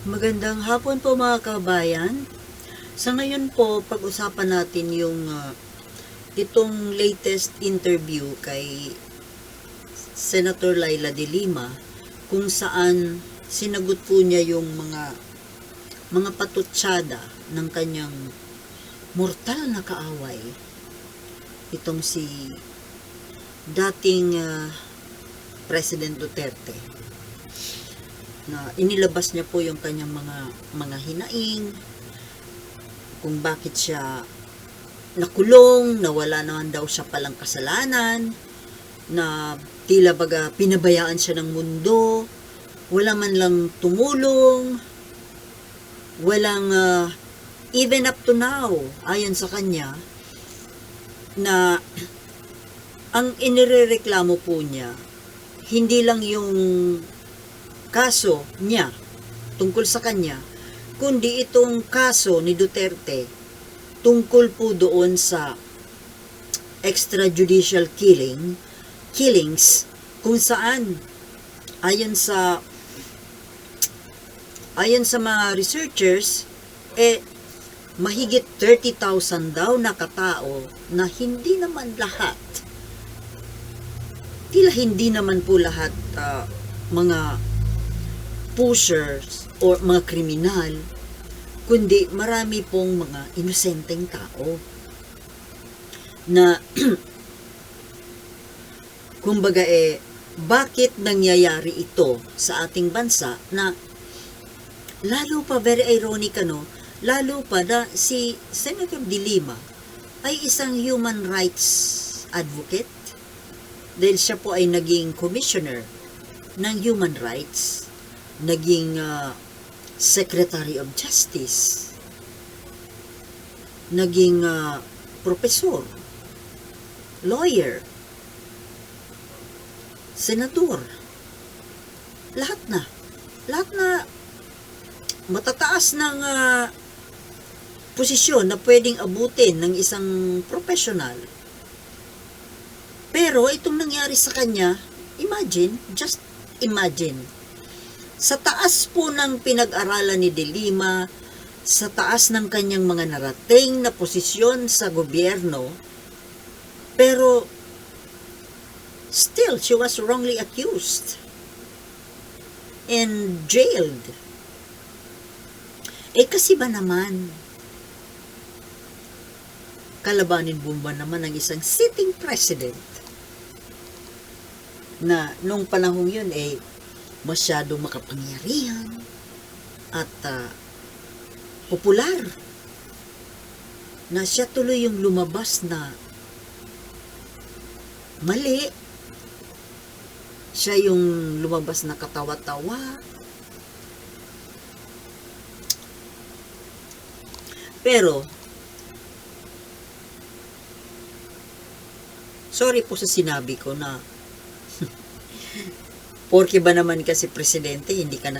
Magandang hapon po mga kabayan. Sa ngayon po, pag-usapan natin yung itong latest interview kay Senator Laila de Lima, kung saan sinagot po niya yung mga patutsada ng kanyang mortal na kaaway, itong si dating President Duterte, na inilabas niya po yung kanyang mga hinaing, kung bakit siya nakulong, na wala naman daw siya palang kasalanan, na tila baga pinabayaan siya ng mundo, wala man lang tumulong, walang even up to now, ayon sa kanya, na ang inirereklamo po niya, hindi lang yung kaso niya tungkol sa kanya, kundi itong kaso ni Duterte tungkol po doon sa extrajudicial killings, kung saan ayon sa mga researchers, mahigit 30,000 daw na katao, na hindi naman lahat, hindi naman po lahat mga pushers o mga kriminal, kundi marami pong mga inosenteng tao na kumbaga bakit nangyayari ito sa ating bansa, na lalo pa very ironic, lalo pa na si Senator de Lima ay isang human rights advocate, dahil siya po ay naging commissioner ng human rights, naging Secretary of Justice, naging professor, lawyer, senador, lahat na matataas ng posisyon na pwedeng abutin ng isang professional. Pero itong nangyari sa kanya, just imagine, sa taas po ng pinag-aralan ni de Lima, sa taas ng kanyang mga narating na posisyon sa gobyerno, pero still she was wrongly accused and jailed. Kasi ba naman, kalabanin bomba naman ng isang sitting president na nung panahong yun masyado makapangyarihan at popular, na siya tuloy yung lumabas na mali, siya yung lumabas na katawa-tawa. Pero sorry po sa sinabi ko na porke ba naman kasi presidente, hindi ka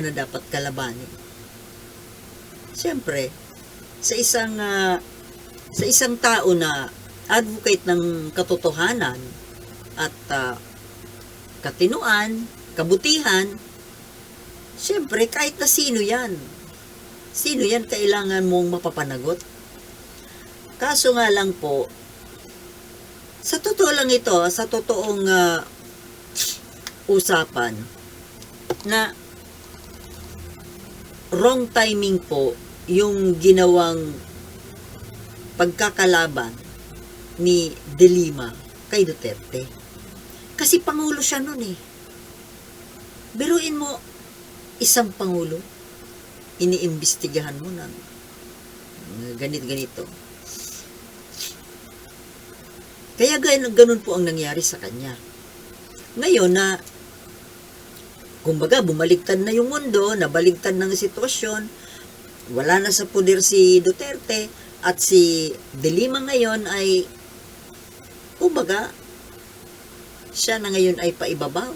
na dapat kalabanin. Siyempre, sa isang tao na advocate ng katotohanan at katinuan, kabutihan, siyempre kahit na sino yan kailangan mong mapapanagot. Kaso nga lang po, sa totoo lang ito, sa totoong usapan, na wrong timing po yung ginawang pagkakalaban ni de Lima kay Duterte. Kasi pangulo siya nun Biruin mo, isang pangulo, iniimbestigahan mo ng ganito. Kaya ganun po ang nangyari sa kanya. Ngayon na kumbaga bumaligtad na yung mundo, nabaligtad ng sitwasyon, wala na sa poder si Duterte, at si de Lima ngayon ay kumbaga siya na ngayon ay paibabaw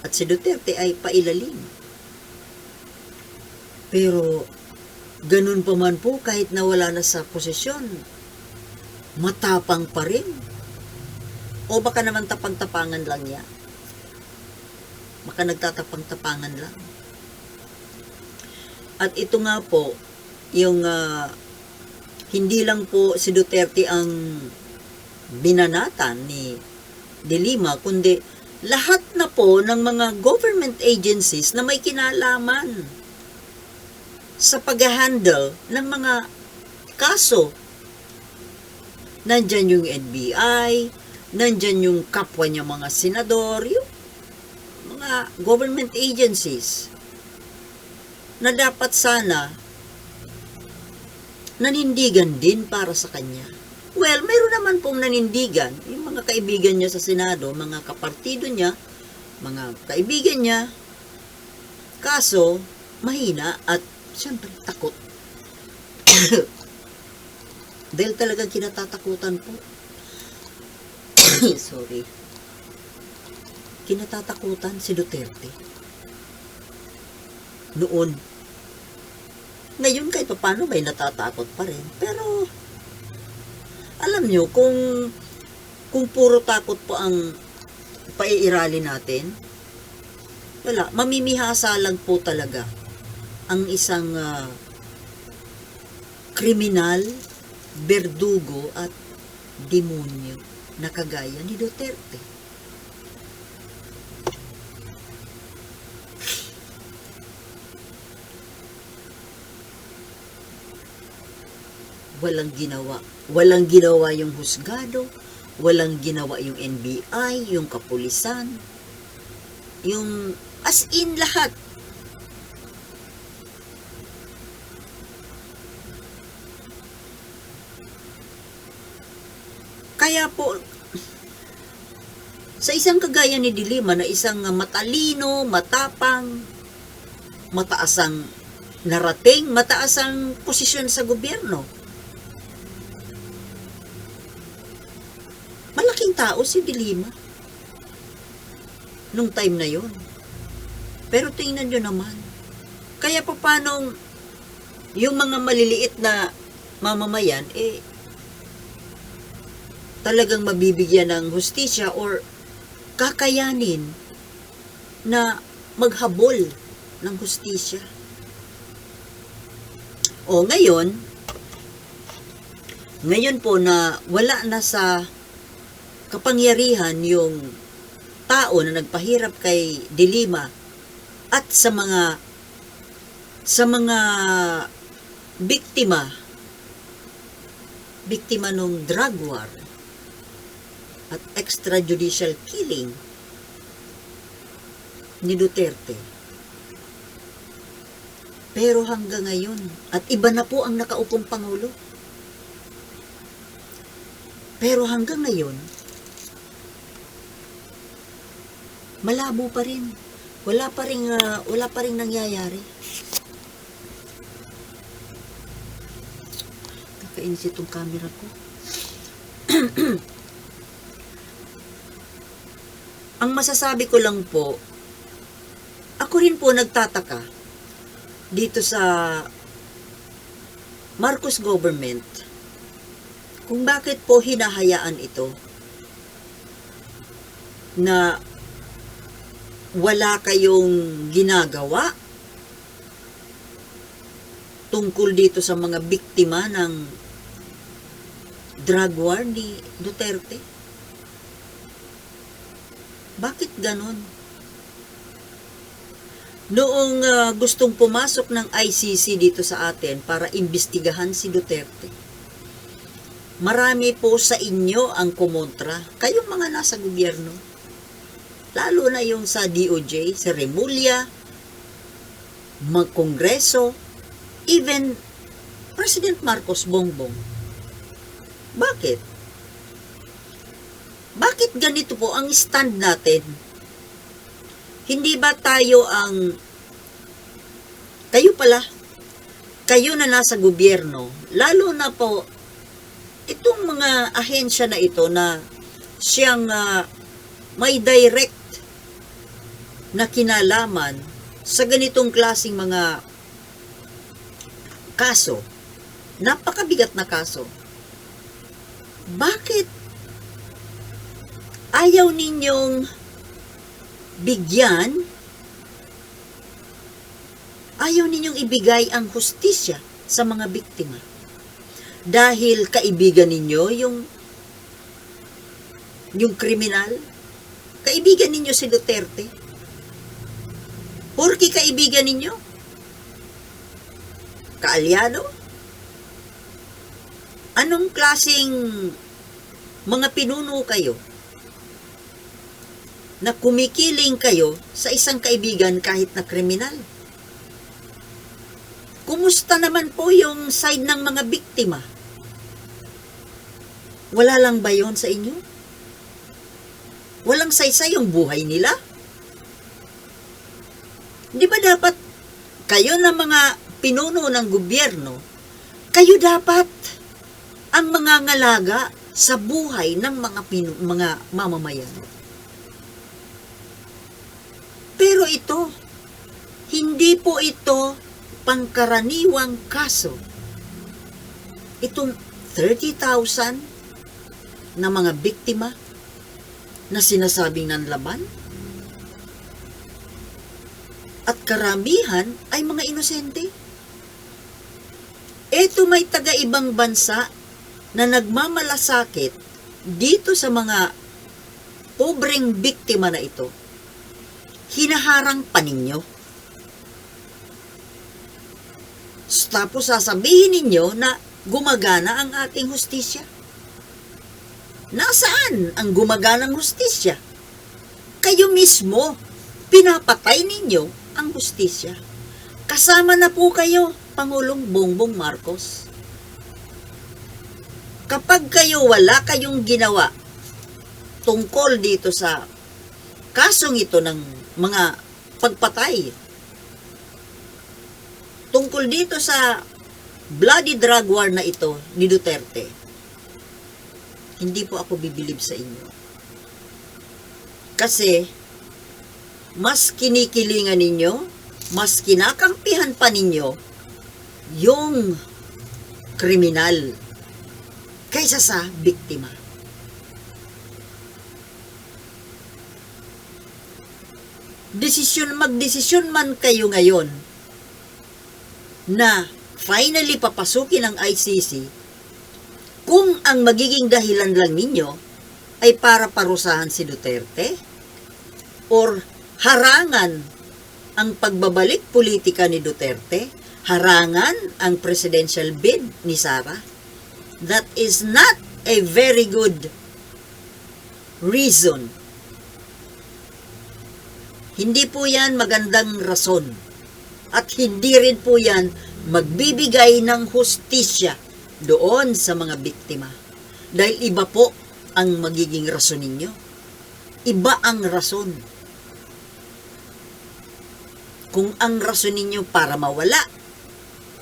at si Duterte ay pailalim. Pero ganun pa man po, kahit nawala na sa posisyon, matapang pa rin. O baka naman tapang-tapangan lang niya. Baka nagtatapang-tapangan lang. At ito nga po, yung hindi lang po si Duterte ang binanatan ni De Lima, kundi lahat na po ng mga government agencies na may kinalaman sa pag-handle ng mga kaso. Nandyan yung NBI, nandyan yung kapwa niya mga senador, yung mga government agencies na dapat sana nanindigan din para sa kanya. Well, mayroon naman pong nanindigan, yung mga kaibigan niya sa Senado, mga kapartido niya, mga kaibigan niya, kaso mahina at siyempre takot. Dahil talagang kinatatakutan po. Sorry. Kinatatakutan si Duterte. Noon. Ngayon kahit paano may natatakot pa rin. Pero alam nyo, kung puro takot po ang paiirali natin, wala, mamimihasa lang po talaga ang isang kriminal, berdugo at demonyo na kagaya ni Duterte. Walang ginawa yung husgado, walang ginawa yung NBI, yung kapulisan, yung as in lahat. Kaya po, sa isang kagaya ni De Lima na isang matalino, matapang, mataas ang narating, mataas ang posisyon sa gobyerno, malaking tao si De Lima nung time na yon. Pero tingnan nyo naman, kaya paano yung mga maliliit na mamamayan talagang mabibigyan ng hustisya or kakayanin na maghabol ng hustisya. O ngayon po na wala na sa kapangyarihan yung tao na nagpahirap kay De Lima at sa mga biktima nung drug war at extrajudicial killing ni Duterte. Pero hanggang ngayon, at iba na po ang nakaupong Pangulo. Pero hanggang ngayon, malabo pa rin. Wala pa ring nangyayari. Kakainis itong camera ko. Ang masasabi ko lang po, ako rin po nagtataka dito sa Marcos government kung bakit po hinahayaan ito na wala kayong ginagawa tungkol dito sa mga biktima ng drug war ni Duterte. Bakit ganon? Noong gustong pumasok ng ICC dito sa atin para imbestigahan si Duterte, marami po sa inyo ang kumontra. Kayong mga nasa gobyerno, lalo na yung sa DOJ, sa Remulla, mag-Kongreso, even President Marcos Bongbong. Bakit? Bakit ganito po ang stand natin? Hindi ba tayo kayo na nasa gobyerno, lalo na po itong mga ahensya na ito na siyang may direct na kinalaman sa ganitong klaseng mga kaso, napakabigat na kaso. Bakit ayaw ninyong bigyan, ayaw ninyong ibigay ang hustisya sa mga biktima. Dahil kaibigan ninyo yung kriminal, kaibigan ninyo si Duterte. Porki kaibigan ninyo, kaalyado, anong klaseng mga pinuno kayo na kumikiling kayo sa isang kaibigan kahit na kriminal? Kumusta naman po yung side ng mga biktima? Wala lang ba yon sa inyo? Walang saysay yung buhay nila? Di ba dapat kayo na mga pinuno ng gobyerno, kayo dapat ang mga ngalaga sa buhay ng mga mamamayan? Pero ito, hindi po ito pangkaraniwang kaso. Itong 30,000 na mga biktima na sinasabing nanlaban, at karamihan ay mga inosente. Ito may taga-ibang bansa na nagmamalasakit dito sa mga pobreng biktima na ito. Hinaharang pa ninyo. Tapos sasabihin ninyo na gumagana ang ating hustisya. Nasaan ang gumaganang hustisya? Kayo mismo, pinapatay ninyo ang hustisya. Kasama na po kayo, Pangulong Bongbong Marcos. Kapag kayo wala kayong ginawa tungkol dito sa kasong ito ng mga pagpatay, tungkol dito sa bloody drug war na ito ni Duterte, hindi po ako bibilib sa inyo. Kasi mas kinikilingan ninyo, mas kinakampihan pa ninyo yung kriminal kaysa sa biktima. Magdesisyon man kayo ngayon na finally papasukin ang ICC, kung ang magiging dahilan lang ninyo ay para parusahan si Duterte or harangan ang pagbabalik politika ni Duterte, harangan ang presidential bid ni Sara, that is not a very good reason. Hindi po yan magandang rason. At hindi rin po yan magbibigay ng hustisya doon sa mga biktima. Dahil iba po ang magiging rason ninyo. Iba ang rason. Kung ang rason ninyo para mawala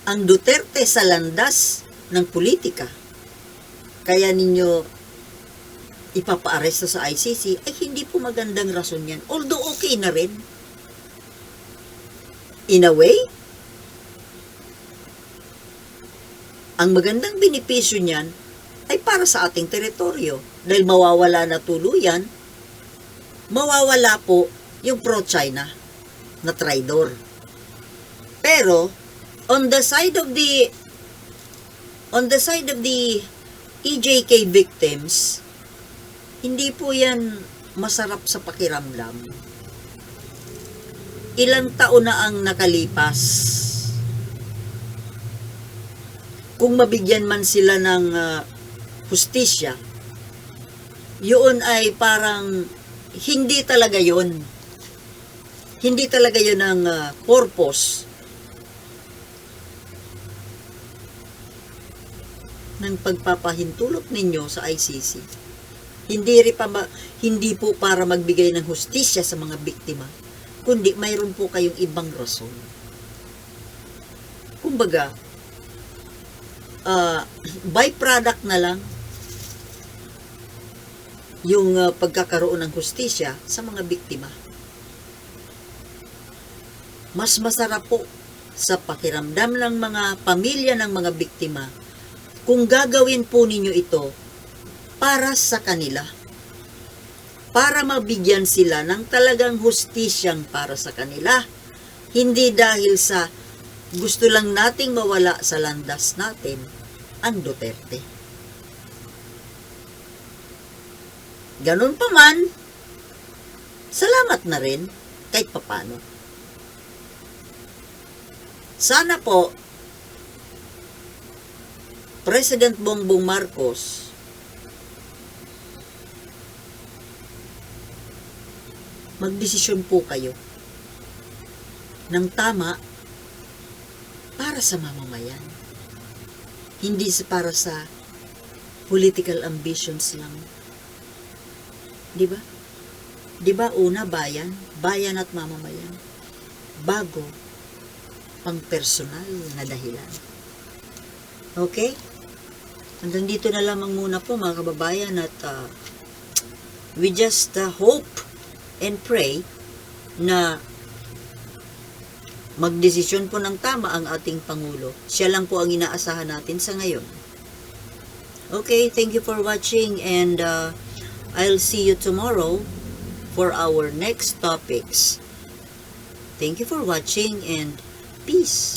ang Duterte sa landas ng politika, kaya ninyo ipapaaresto sa ICC, ay hindi po magandang rason yan. Although okay na rin. In a way, ang magandang benepisyo niyan ay para sa ating teritoryo. Dahil mawawala na tuluyan, mawawala po yung pro-China na traidor. Pero, on the side of the EJK victims, hindi po yan masarap sa pakiramdam. Ilang taon na ang nakalipas. Kung mabigyan man sila ng hustisya, yun ay parang hindi talaga yun. Hindi talaga yun ang purpose ng pagpapahintulot ninyo sa ICC. Hindi po para magbigay ng hustisya sa mga biktima, kundi mayroon po kayong ibang rason. Kumbaga, byproduct na lang yung pagkakaroon ng hustisya sa mga biktima. Mas masarap po sa pakiramdam ng mga pamilya ng mga biktima kung gagawin po ninyo ito para sa kanila, para mabigyan sila ng talagang hustisyang para sa kanila, hindi dahil sa Gusto lang nating mawala sa landas natin ang Duterte. Ganun pa man, salamat na rin kahit papano. Sana po, President Bongbong Marcos magdesisyon po kayo ng tama para sa mamamayan. Hindi para sa political ambitions lang. Di ba? Di ba una bayan at mamamayan, bago pang personal na dahilan. Okay? Hanggang dito na lamang muna po mga kababayan at we just hope and pray na magdesisyon po ng tama ang ating Pangulo. Siya lang po ang inaasahan natin sa ngayon. Okay, thank you for watching and I'll see you tomorrow for our next topics. Thank you for watching and peace.